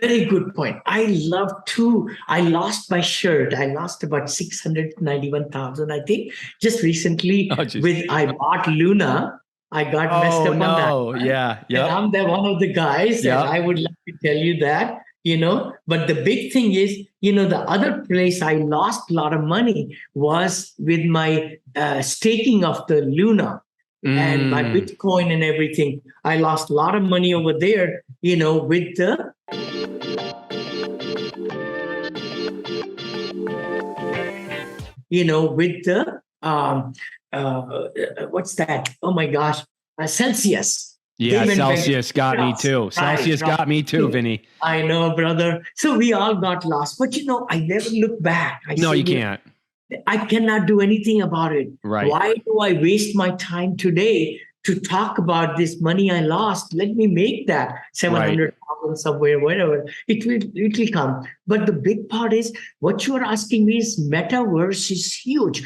Very good point. I lost my shirt. I lost about 691,000, I think, just recently Oh, geez. I bought Luna. I got messed up on that no. one. Yeah. And Yep. I'm the one of the guys, and Yep. I would like to tell you that, but the big thing is, the other place I lost a lot of money was with my staking of the Luna and my Bitcoin and everything. I lost a lot of money over there, with the with the what's that? Oh my gosh, Celsius. Yeah, Celsius got me too. Celsius got me too, Vinney. I know, brother. So we all got lost, but I never look back. No, you can't. I cannot do anything about it. Right. Why do I waste my time today to talk about this money I lost? Let me make that 700,000 somewhere, whatever. It will come. But the big part is what you are asking me is metaverse is huge.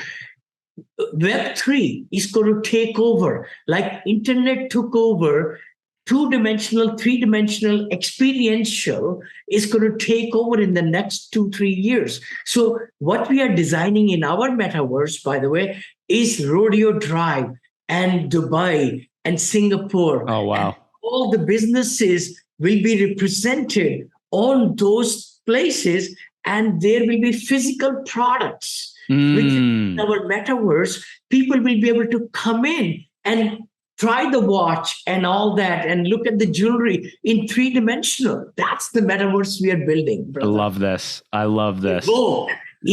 Web3 is going to take over, like internet took over. Two-dimensional, three-dimensional, experiential is going to take over in the next 2-3 years. So what we are designing in our metaverse, by the way, is Rodeo Drive and Dubai and Singapore. Oh, wow. And all the businesses will be represented on those places, and there will be physical products. Within our metaverse, people will be able to come in and try the watch and all that and look at the jewelry in three-dimensional. That's the metaverse we are building, brother. I love this. I love this.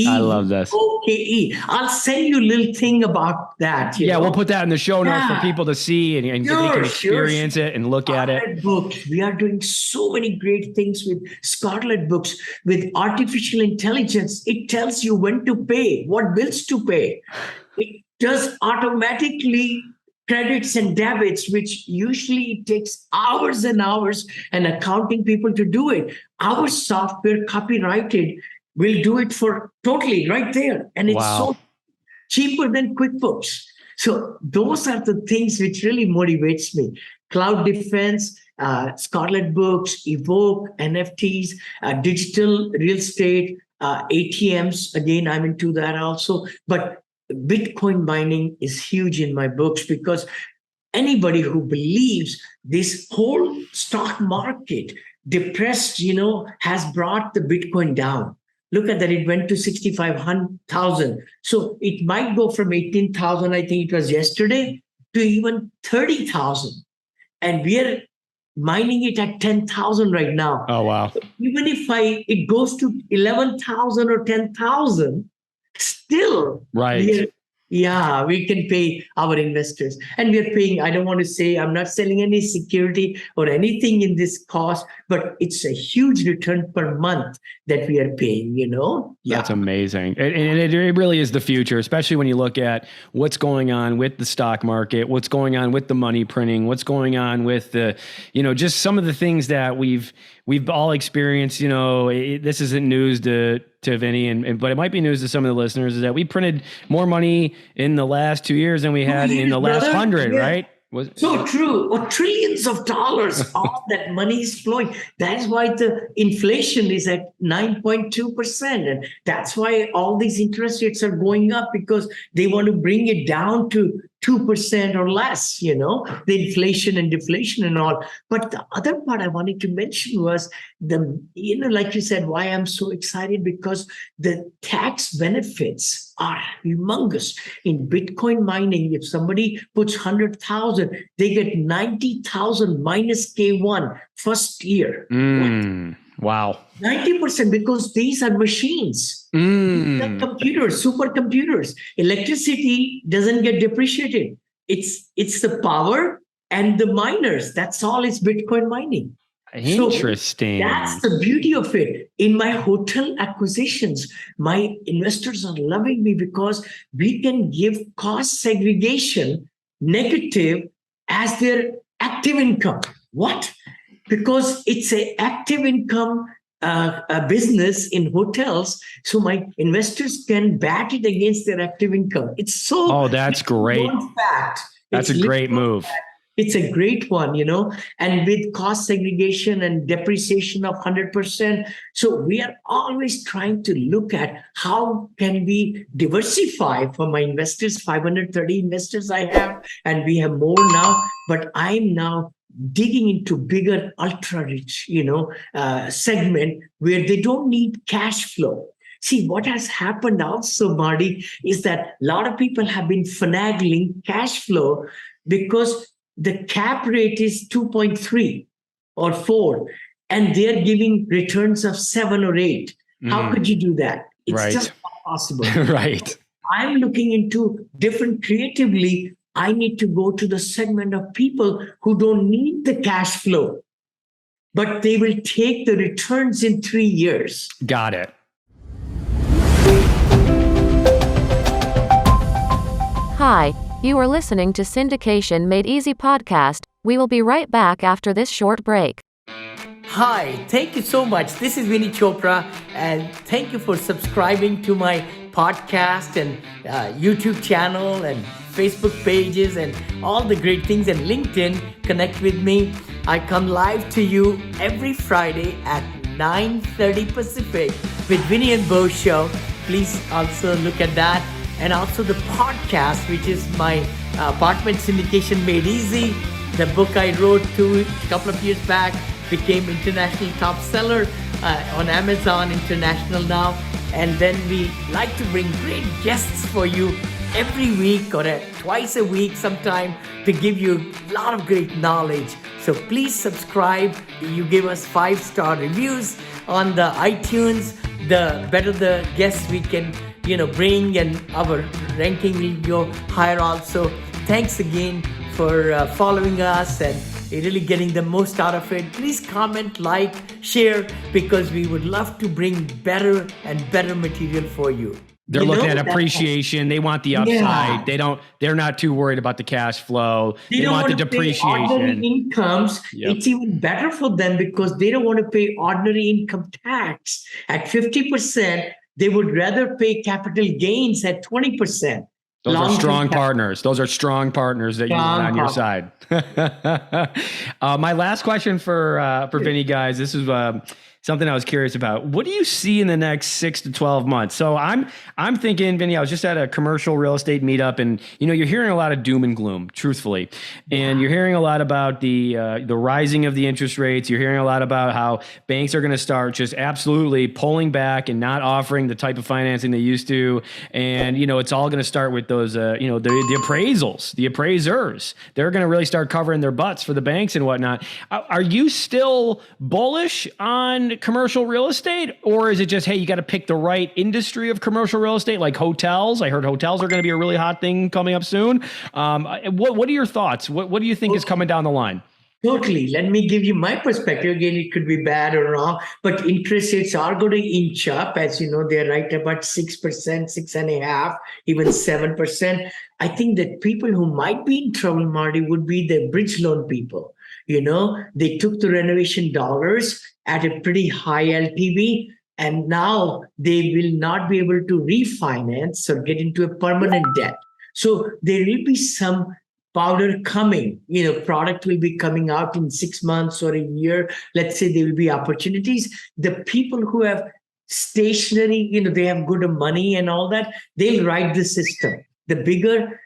I love this. Okay. I'll send you a little thing about that. We'll put that in the show notes for people to see and they can experience it and look at it. Books. We are doing so many great things with Scarlet Books, with artificial intelligence. It tells you when to pay, what bills to pay. It does automatically credits and debits, which usually takes hours and hours and accounting people to do it. Our software, copyrighted, will do it for totally right there. And it's so cheaper than QuickBooks. So those are the things which really motivates me. Cloud defense, Scarlet Books, Evoke, NFTs, digital real estate, ATMs. Again, I'm into that also. But Bitcoin mining is huge in my books because anybody who believes this whole stock market depressed, has brought the Bitcoin down. Look at that. It went to 65,000. So it might go from 18,000, I think it was yesterday, to even 30,000. And we are mining it at 10,000 right now. Oh, wow. So even if it goes to 11,000 or 10,000, still, we can pay our investors. And we are paying, I don't want to say, I'm not selling any security or anything in this cost, but it's a huge return per month that we are paying, That's amazing. And it really is the future, especially when you look at what's going on with the stock market, what's going on with the money printing, what's going on with the, just some of the things that we've all experienced. This isn't news to Vinney, but it might be news to some of the listeners, is that we printed more money in the last 2 years than we had in the last 100, right? So true. Or trillions of dollars, all that money is flowing. That's why the inflation is at 9.2%. And that's why all these interest rates are going up, because they want to bring it down to 2% or less, the inflation and deflation and all. But the other part I wanted to mention was like you said, why I'm so excited, because the tax benefits are humongous. In Bitcoin mining, if somebody puts 100,000, they get 90,000 minus K1 first year. Wow. 90%, because these are machines. These are computers, supercomputers. Electricity doesn't get depreciated. It's the power and the miners. That's all is Bitcoin mining. Interesting. So that's the beauty of it. In my hotel acquisitions, my investors are loving me because we can give cost segregation negative as their active income. What? Because it's an active income business in hotels. So my investors can bat it against their active income. It's so... Oh, that's great. Fact. That's a great move. It's a great one, and with cost segregation and depreciation of 100%. So we are always trying to look at how can we diversify for my investors, 530 investors I have, and we have more now, but I'm now digging into bigger ultra rich, segment where they don't need cash flow. See, what has happened also, Marty, is that a lot of people have been finagling cash flow because the cap rate is 2.3 or 4, and they're giving returns of 7 or 8. How could you do that? It's just not possible. Right. I'm looking into different creatively. I need to go to the segment of people who don't need the cash flow, but they will take the returns in 3 years. Got it. Hi, you are listening to Syndication Made Easy podcast. We will be right back after this short break. Hi, thank you so much. This is Vinney Chopra, and thank you for subscribing to my podcast and YouTube channel and Facebook pages and all the great things, and LinkedIn. Connect with me. I come live to you every Friday at 9:30 Pacific with Vinney and Bo show. Please also look at that. And also the podcast, which is my apartment syndication made easy. The book I wrote a couple of years back became international top seller on Amazon International now. And then we like to bring great guests for you every week or twice a week sometime to give you a lot of great knowledge. So please subscribe. You give us 5-star reviews on the iTunes. The better the guests we can bring, and our ranking will go higher also. Thanks again for following us and really getting the most out of it. Please comment, like, share, because we would love to bring better and better material for you. They're looking at appreciation. They want the upside. Yeah. They're not too worried about the cash flow. They want the depreciation. Ordinary incomes. Yep. It's even better for them because they don't want to pay ordinary income tax at 50%. They would rather pay capital gains at 20%. Those are strong partners. Those are strong partners that you want on your side. My last question for Vinney, guys. This is something I was curious about. What do you see in the next 6 to 12 months? So I'm thinking, Vinney, I was just at a commercial real estate meetup, and you're hearing a lot of doom and gloom, truthfully, and you're hearing a lot about the rising of the interest rates. You're hearing a lot about how banks are going to start just absolutely pulling back and not offering the type of financing they used to, and it's all going to start with those the appraisals, the appraisers. They're going to really start covering their butts for the banks and whatnot. Are you still bullish on commercial real estate, or is it just, hey, you got to pick the right industry of commercial real estate, like hotels? I heard hotels are going to be a really hot thing coming up soon. What are your thoughts? What do you think is coming down the line? Totally. Let me give you my perspective. Again, it could be bad or wrong, but interest rates are going to inch up. As you know, they're right about 6%, 6.5%, even 7%. I think that people who might be in trouble, Marty, would be the bridge loan people. They took the renovation dollars at a pretty high LTV, and now they will not be able to refinance or get into a permanent debt. So there will be some powder coming. Product will be coming out in 6 months or a year. Let's say there will be opportunities. The people who have stationery, they have good money and all that, they'll ride the system. The bigger,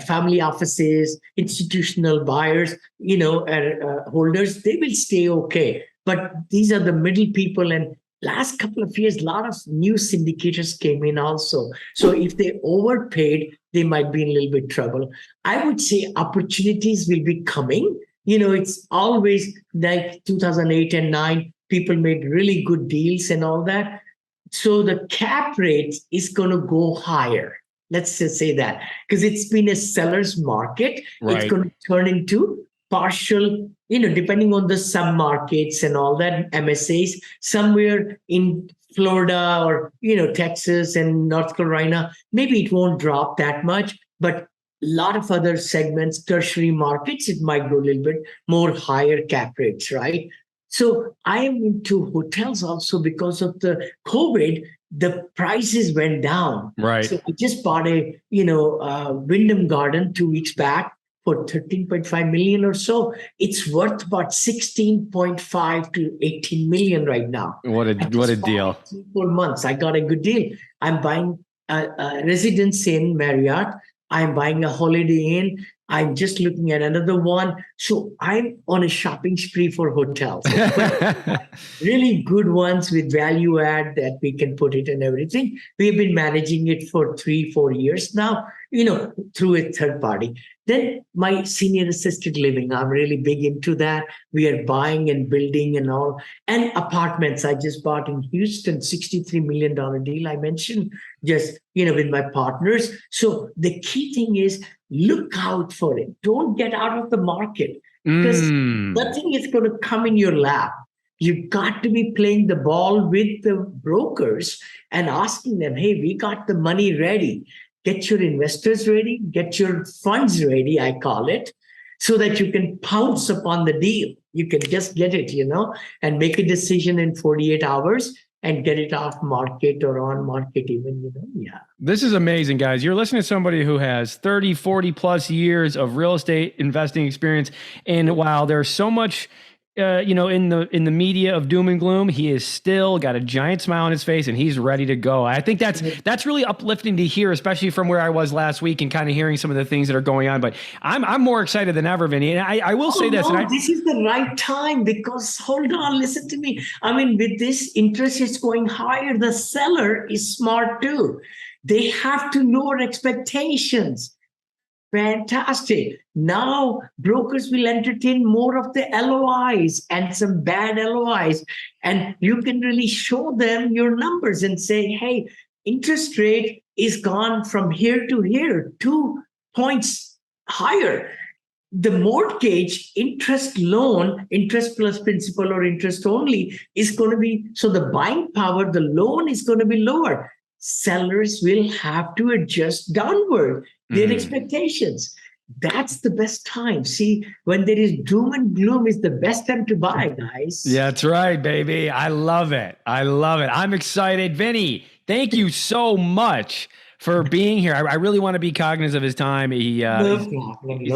family offices, institutional buyers, holders, they will stay okay. But these are the middle people. And last couple of years, a lot of new syndicators came in also. So if they overpaid, they might be in a little bit trouble. I would say opportunities will be coming. It's always like 2008 and 9, people made really good deals and all that. So the cap rate is going to go higher. Let's just say that, because it's been a seller's market. Right. It's going to turn into partial, depending on the sub-markets and all that, MSAs, somewhere in Florida or, Texas and North Carolina, maybe it won't drop that much, but a lot of other segments, tertiary markets, it might go a little bit more higher cap rates, right? So I am into hotels also because of the COVID. The prices went down. Right. So I just bought a Wyndham Garden 2 weeks back for 13.5 million or so. It's worth about 16.5 to 18 million right now. What a deal. 4 months, I got a good deal. I'm buying a residence in Marriott. I'm buying a Holiday Inn. I'm just looking at another one. So I'm on a shopping spree for hotels. Really good ones with value add that we can put it and everything. We've been managing it for 3-4 years now, through a third party. Then my senior assisted living, I'm really big into that. We are buying and building and all. And apartments, I just bought in Houston, $63 million deal I mentioned, just, with my partners. So the key thing is look out for it. Don't get out of the market because nothing is going to come in your lap. You've got to be playing the ball with the brokers and asking them, hey, we got the money ready. Get your investors ready, get your funds ready, I call it, so that you can pounce upon the deal. You can just get it, and make a decision in 48 hours and get it off market or on market even, Yeah. This is amazing, guys. You're listening to somebody who has 30, 40 plus years of real estate investing experience. And while there's so much in the media of doom and gloom, he is still got a giant smile on his face and he's ready to go. I think that's really uplifting to hear, especially from where I was last week and kind of hearing some of the things that are going on. But I'm more excited than ever, Vinney. And I will say this. No, this is the right time because hold on, listen to me. I mean, with this interest is going higher, the seller is smart too. They have to lower expectations. Fantastic. Now brokers will entertain more of the LOIs and some bad LOIs. And you can really show them your numbers and say, hey, interest rate is gone from here to here, 2 points higher. The mortgage interest loan, interest plus principal or interest only is going to be, so the buying power, the loan is going to be lower. Sellers will have to adjust downward their expectations. That's the best time. See, when there is doom and gloom is the best time to buy, guys. Yeah, that's right, baby. I love it. I'm excited. Vinney, thank you so much for being here. I really want to be cognizant of his time.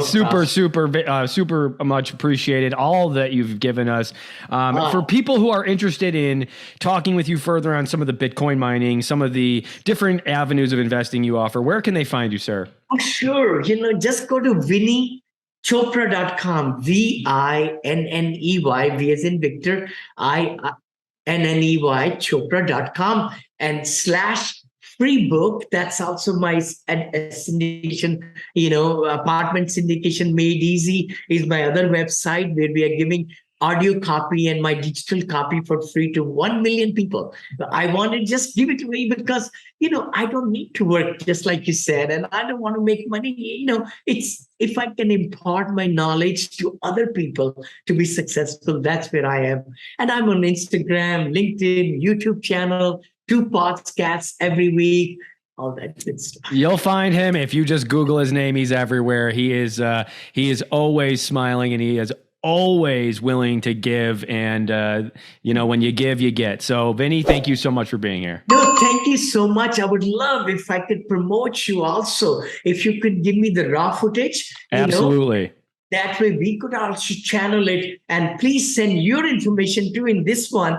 Super much appreciated all that you've given us. For people who are interested in talking with you further on some of the Bitcoin mining, some of the different avenues of investing you offer, where can they find you, sir? Oh, sure. Just go to VinneyChopra.com, VINNEY, V as in Victor, INNEY, Chopra.com and /free book. That's also my syndication, apartment syndication made easy is my other website where we are giving audio copy and my digital copy for free to 1 million people. I want to just give it away because, I don't need to work just like you said, and I don't want to make money. It's if I can impart my knowledge to other people to be successful, that's where I am. And I'm on Instagram, LinkedIn, YouTube channel, 2 podcasts every week. All that good stuff. You'll find him if you just Google his name. He's everywhere. He is always smiling and he is always willing to give. And, when you give, you get. So Vinney, thank you so much for being here. No, thank you so much. I would love if I could promote you also. If you could give me the raw footage. Absolutely. That way we could also channel it, and please send your information too in this one.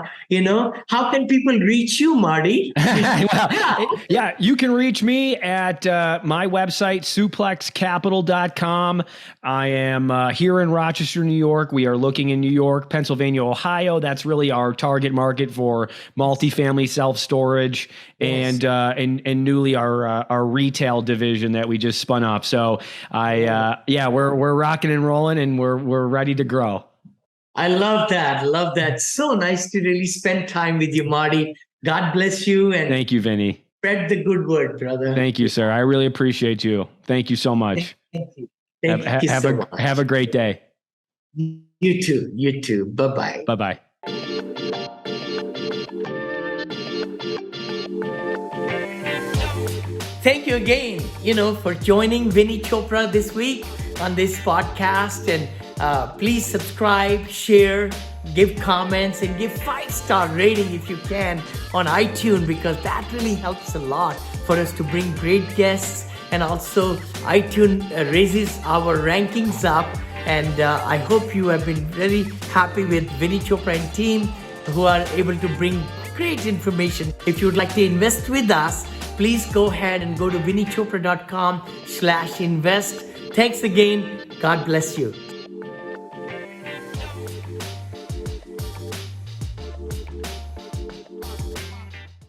How can people reach you, Marty? Yeah, you can reach me at my website, suplexcapital.com. I am here in Rochester, New York. We are looking in New York, Pennsylvania, Ohio. That's really our target market for multifamily self-storage. Yes. And newly our retail division that we just spun up. So we're rocking and rolling, and we're ready to grow. I love that. So nice to really spend time with you, Marty. God bless you, and thank you, Vinney. Spread the good word, brother. Thank you, sir. I really appreciate you. Thank you so much. Thank you. Thank you so much. Have a great day. You too. Bye-bye. Bye-bye. Thank you again, for joining Vinney Chopra this week on this podcast. And please subscribe, share, give comments, and give 5-star rating if you can on iTunes, because that really helps a lot for us to bring great guests and also iTunes raises our rankings up. And I hope you have been very happy with Vinney Chopra and team who are able to bring great information. If you would like to invest with us, please go ahead and go to vinneychopra.com/invest. Thanks again. God bless you.